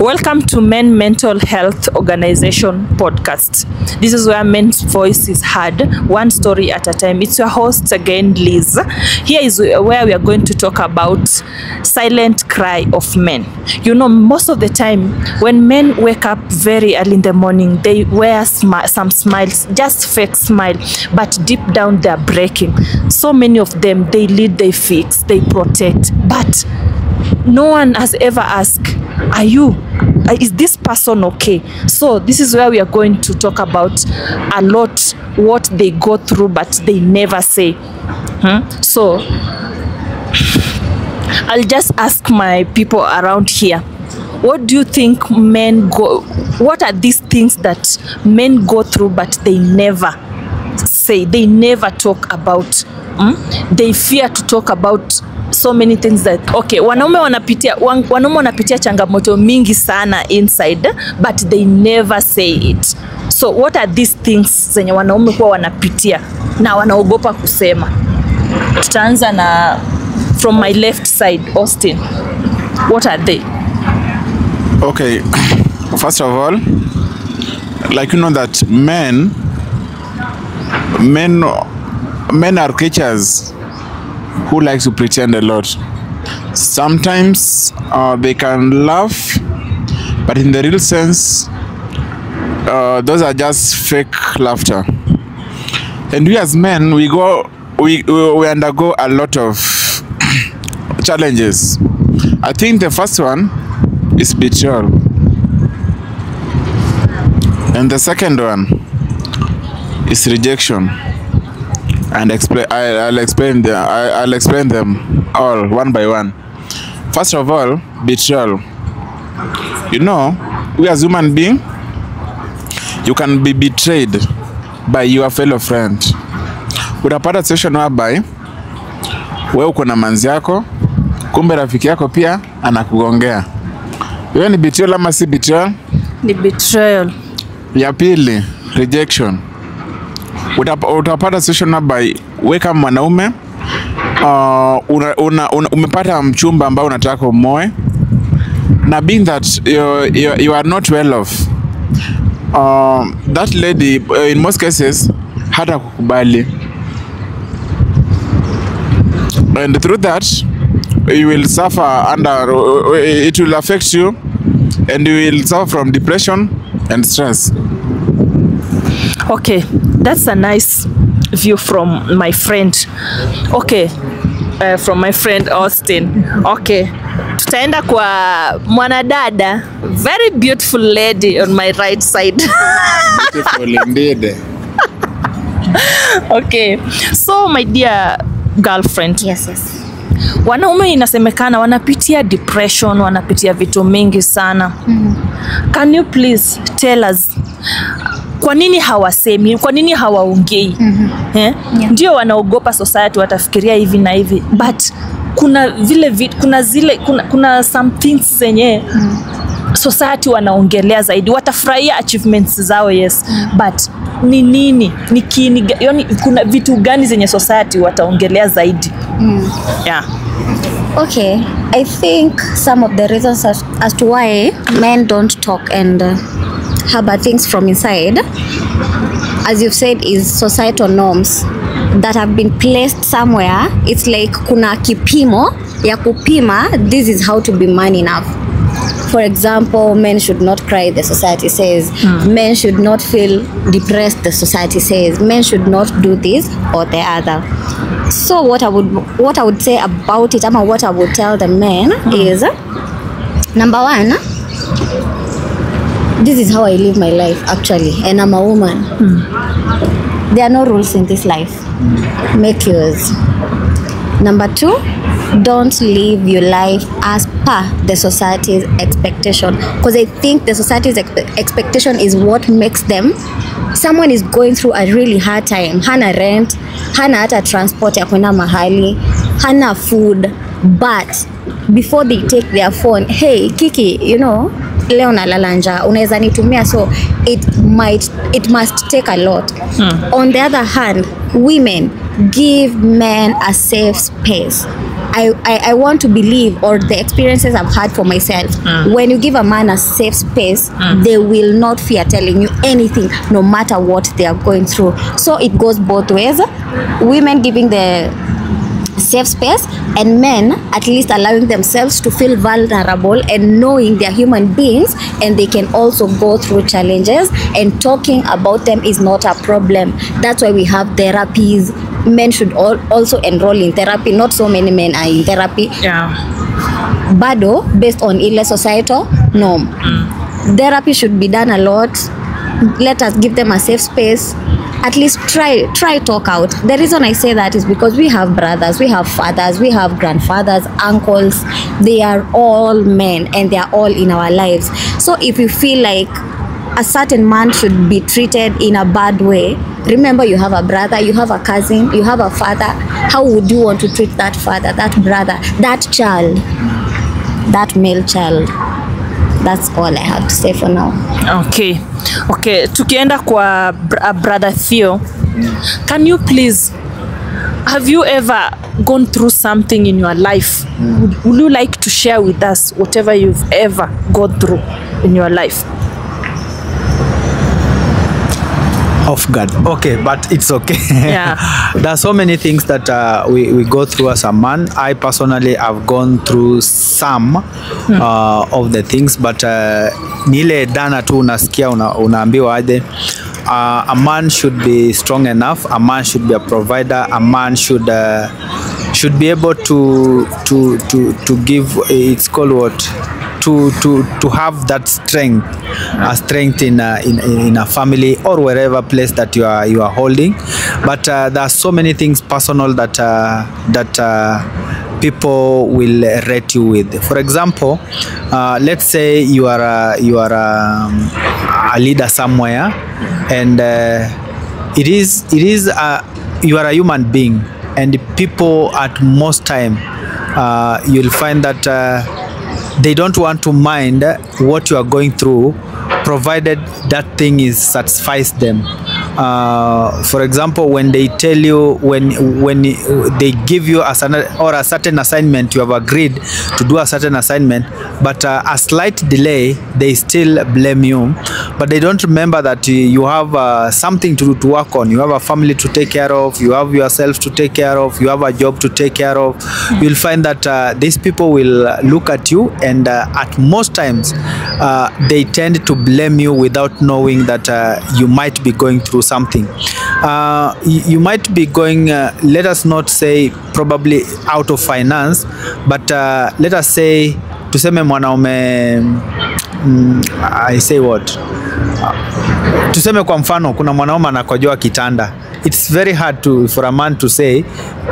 Welcome to Men Mental Health Organization podcast. This is where men's voice is heard, one story at a time. It's your host again, Liz. Here is where we are going to talk about silent cry of men. You know, most of the time when men wake up very early in the morning, they wear some smiles, just fake smile, but deep down they're breaking. So many of them, they lead, they fix, they protect, but no one has ever asked, is this person okay? So this is where we are going to talk about a lot what they go through, but they never say. So I'll just ask my people around here, what do you think what are these things that men go through but they never say, they never talk about? They fear to talk about so many things that, okay, wanaume wanapitia changamoto mingi sana inside, but they never say it. So what are these things zenye wanaume kwa wanapitia na wanaogopa kusema? Tutaanza na from my left side, Austin. What are they? Okay, first of all, like you know that men are creatures who like to pretend a lot. Sometimes they can laugh, but in the real sense, those are just fake laughter. And we as men, we undergo a lot of challenges. I think the first one is betrayal, and the second one is rejection. And I'll explain them all one by one. First of all, betrayal. You know, we as human beings, you can be betrayed by your fellow friend. Utapata situation whereby wewe uko na manzi yako, kumbe rafiki yako pia anakugongea. Hiyo ni betrayal ama si betrayal? Ni betrayal. Ya pili, rejection. Utapata situation by weka mwanaume umepata mchumba ambao unataka umoe, na being that you are not well off, that lady in most cases hata kukubali, and through that you will suffer it will affect you, and you will suffer from depression and stress. Okay, that's a nice view from my friend. Okay, from my friend Austin. Okay, tutaenda kwa mwanadada, very beautiful lady on my right side. Beautiful indeed. Okay, so my dear girlfriend. Yes. Wanaume inasemekana wanapitia depression, wanapitia vitu mingi sana. Can you please tell us, kwa nini hawasemi, kwa nini hawaongei? Yeah. Ndio wanaogopa society, watafikiria hivi na hivi, but kuna some things zenye society wanaongelea zaidi. Watafurahia achievements zao, yes, but ni nini, yani kuna vitu gani zenye society wataongelea zaidi? Yeah. Okay, I think some of the reasons as to why men don't talk and harbor things from inside, as you've said, is societal norms that have been placed somewhere. It's like kuna kipimo ya kupima, this is how to be man enough. For example, men should not cry, the society says. Men should not feel depressed, the society says. Men should not do this or the other. So what I would say about it, what I would tell the men is, number one, this is how I live my life actually, and I'm a woman. There are no rules in this life. Make yours. Number two, don't live your life as per the society's expectation, because I think the society's expectation is what makes them. Someone is going through a really hard time, hana rent, hana hata transport ya kwenda mahali, hana food, but before they take their phone, hey Kiki, you know, leo nalala njaa, unaweza nitumia? So it must take a lot. On the other hand, women give men a safe space. I want to believe, or the experiences I've had for myself, when you give a man a safe space, they will not fear telling you anything, no matter what they are going through. So it goes both ways. Women giving the safe space, and men at least allowing themselves to feel vulnerable and knowing they're human beings and they can also go through challenges, and talking about them is not a problem. That's why we have therapies. Men should also enroll in therapy. Not so many men are in therapy. Bado, based on ile societal norm. Therapy should be done a lot. Let us give them a safe space. At least try talk out. The reason I say that is because we have brothers, we have fathers, we have grandfathers, uncles. They are all men and they are all in our lives. So if you feel like a certain man should be treated in a bad way, remember you have a brother, you have a cousin, you have a father. How would you want to treat that father, that brother, that child, that male child? That's all I have to say for now. Okay. Tukienda kwa brother Theo, can you please, have you ever gone through something in your life? Would you like to share with us whatever you've ever gone through in your life? Off guard. Okay, but it's okay. Yeah. There are so many things that we go through as a man. I personally have gone through some of the things, but nile dana tu unasikia unaambiwa aje, a man should be strong enough, a man should be a provider, a man should be able to give, it's called what, to have that strength, a strength in a family or wherever place that you are holding. But there are so many things personal that people will rate you with. For example, let's say you are a leader somewhere, and you are a human being, and people at most time you'll find that they don't want to mind what you are going through, provided that thing satisfies them. For example, when they tell you, when they give you a certain assignment, you have agreed to do a certain assignment, but a slight delay, they still blame you, but they don't remember that you have something to work on. You have a family to take care of, you have yourself to take care of, you have a job to take care of. You'll find that these people will look at you, and at most times they tend to blame you without knowing that you might be going through something. You might be going, let us not say probably out of finance, but let us say, tuseme mwanaume, I say what, tuseme kwa mfano kuna mwanaume anakojoa kitanda. It's very hard for a man to say,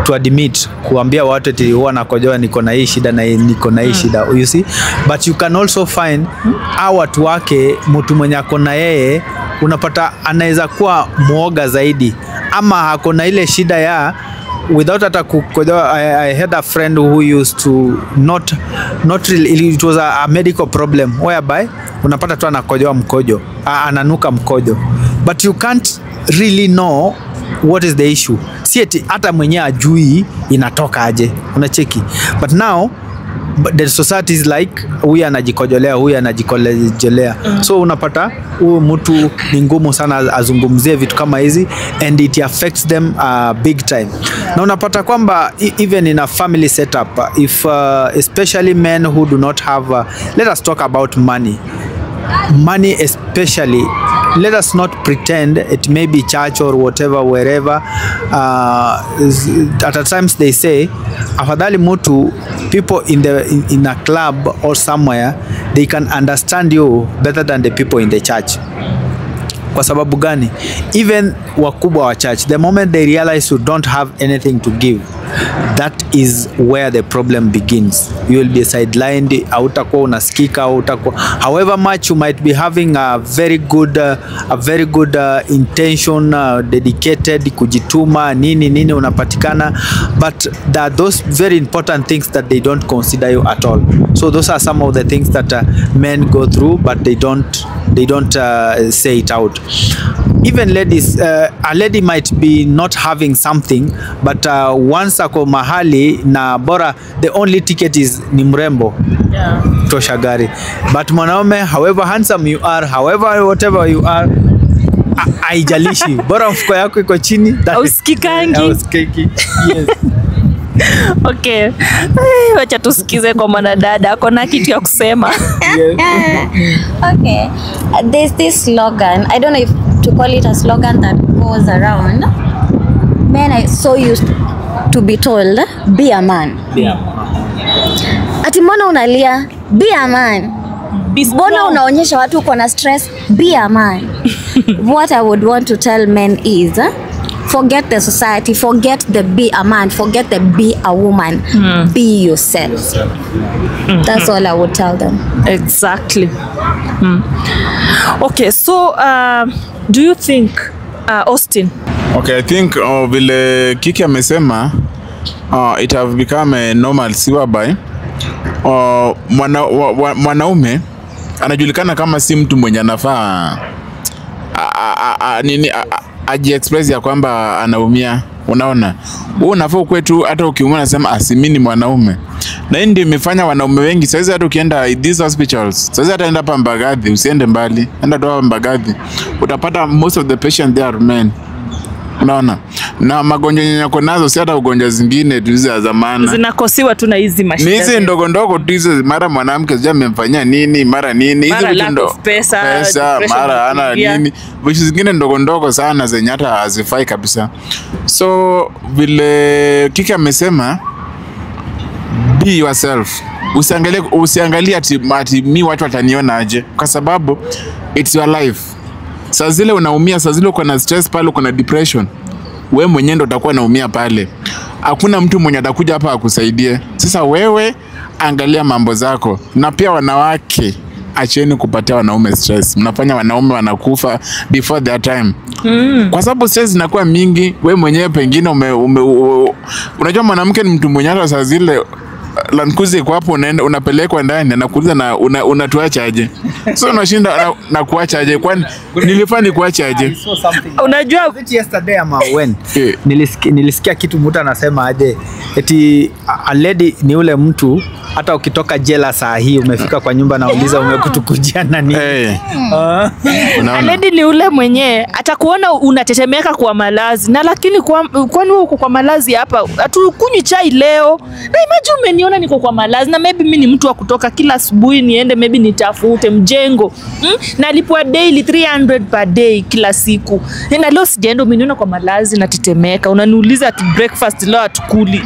to admit, kuambia watu eti huwa nakojoa niko na hii shida na niko na hii shida, you see. But you can also find watu wake, mtu mwenye ako na yeye unapata anaweza kuwa muoga zaidi, ama hako na ile shida ya without hata kukojoa. I had a friend who used to not really, it was a medical problem whereby unapata tu anakojoa mkojo, ananuka mkojo, but you can't really know what is the issue. Sieti hata mwenye ajui inatoka aje, unacheki. But now the society is like, huyu anajikojolea. So unapata huyu mtu ni ngumu sana azungumzie vitu kama hizi, and it affects them big time. Na unapata kwamba even in a family setup, if especially men who do not have let us talk about money especially, let us not pretend it may be church or whatever, wherever. At times they say, afadhali mutu, people in a club or somewhere, they can understand you better than the people in the church. Kwa sababu gani? Even wakubwa wa church, the moment they realize you don't have anything to give, that is where the problem begins. You will be sidelined, hautakuwa unasikika, however much you might be having a very good intention, dedicated, kujituma, nini unapatikana, but there are those very important things that they don't consider you at all. So those are some of the things that men go through, but they don't say it out. even ladies, a lady might be not having something, but once ako mahali na bora, the only ticket is ni mrembo, tosha gari. But mwanaume, however handsome you are, however whatever you are, haijalishi, bora mfuko yako iko chini, Usikikangi. Yes. Okay. Wacha tusikize kwa mwanadada ako na kitu ya kusema. Okay. There's this slogan. I don't know if to call it a slogan that goes around. Men are so used to be told, be a man. Ati mbona unalia? Be a man. Mbona unaonyesha watu uko na stress? Be a man. What I would want to tell men is, forget the society, forget the be a man, forget the be a woman. Be yourself. That's all I would tell them. Exactly. Okay, so do you think Austin? Okay, I think vile Kiki amesema, it have become a normal siwabai. Mwanaume anajulikana kama si mtu mwenye anafaa aji-express ya kwamba anaumia. Unaona, wewe unafaa kwetu hata ukiumwa unasema asimini mwanaume. Na hii ndio imefanya wanaume wengi sasa, hata ukienda these hospitals sasa, hata enda hapa Mbagathi, usiende mbali, enda tu hapa Mbagathi, utapata most of the patients there are men. Unaona, na magonjwa yenye yako nazo si hata ugonjwa zingine tu za zamani, zinakosiwa tu na hizi mashida. Ni hizi ndogo ndogo tu hizo, mara mwanamke sija amemfanyia nini, mara nini, hizo vitu ndogo, pesa mara ana nini, vitu zingine ndogo ndogo sana zenye hata hazifai kabisa. So vile Kiki amesema, be yourself. Usiangalie ati mi watu wataniona aje, kwa sababu it's your life. Saa zile unaumia, saa zile uko na stress pale, uko na depression, wewe mwenyewe ndo utakuwa naumia pale. Hakuna mtu mwenye atakuja hapa akusaidie. Sasa wewe angalia mambo zako. Na pia wanawake, acheni kupatia wanaume stress. Mnafanya wanaume wanakufa before their time. Kwa sababu stress zinakuwa mingi, wewe mwenyewe pengine unajua mwanamke ni mtu mwenye hata saa zile lankuzi kwa hapo unaenda unapelekwa ndani anakuuliza na unatuacha aje. So unashinda na kuacha aje, kwani nilifanya kuacha aje? Unajua yesterday ama when nilisikia kitu mtu anasema aje, eti a lady ni ule mtu hata ukitoka jela saa hii umefika kwa nyumba na uliza umekutukujia nani. Lady ni ule mwenye atakuona unatetemeka kwa malazi, na lakini kwani uko kwa malazi hapa hatukunywi chai leo, na imagine umeniona niko kwa malazi, na maybe mimi ni mtu wa kutoka kila asubuhi niende maybe nitafute mjengo, nalipwa daily 300 per day kila siku, na leo sijaenda, umeniona kwa malazi na tetemeka, unaniuliza ati breakfast leo atukuli.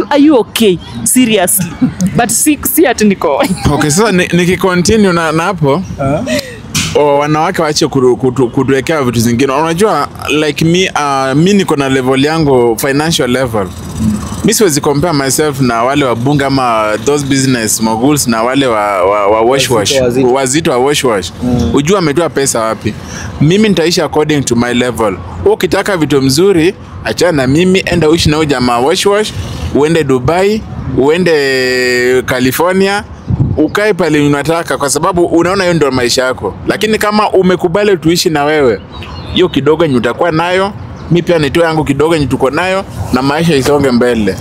Are you okay seriously? But si ati niko okay. Sasa nikicontinue na hapo, wanawake waache kutuwekea vitu zingine. Unajua like me niko na level yangu, financial level. Mimi siwezi compare myself na wale wabunge ama those business moguls na wale wa wash wazito wa wash. Ujua ametoa pesa wapi? Mimi nitaishi according to my level. Ukitaka vitu mzuri, achana na mimi, enda uishi na jamaa wash, uende Dubai, uende California, ukae pale unataka, kwa sababu unaona hiyo ndio maisha yako. Lakini kama umekubali tuishi na wewe, hiyo kidogo yenye utakuwa nayo, mimi pia nitoe yangu kidogo yenye tuko nayo, na maisha isonge mbele.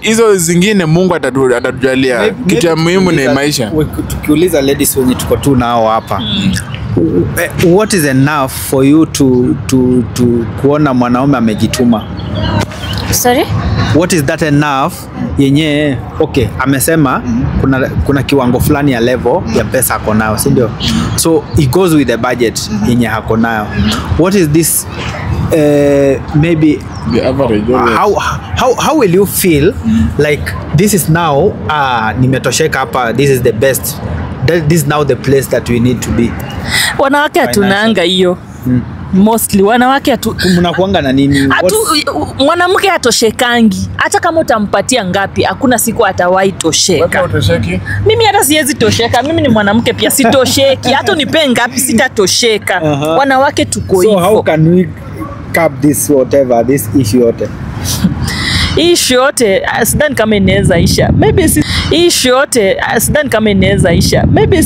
Hizo zingine Mungu atatujalia. Kitu ya muhimu ni maisha. Tukiuliza ladies wenye tuko tu nao hapa, what is enough for you to kuona mwanaume amejituma? Sorry? What is that enough yenye okay amesema kuna kiwango fulani ya level ya pesa ako nayo, si ndio? So it goes with the budget yenye hako nayo. What is this maybe the average? How will you feel like this is now nimetosheka hapa, this is the best, this is now the place that we need to be? Wanawake hatunaanga hiyo. Mostly wanawake mnakuanga na nini? Mwanamke atoshekangi. Hata kama utampatia ngapi, hakuna siku atawahi tosheka. Wewe utosheki? Mimi hata siwezi tosheka. Mimi ni mwanamke pia sitosheki. Hata unipe ngapi sitatosheka. Wanawake tuko hivyo. So how can we cap this whatever, this issue yote? Issue yote sidhani kama inaweza isha. Maybe issue yote sidhani kama inaweza isha. Maybe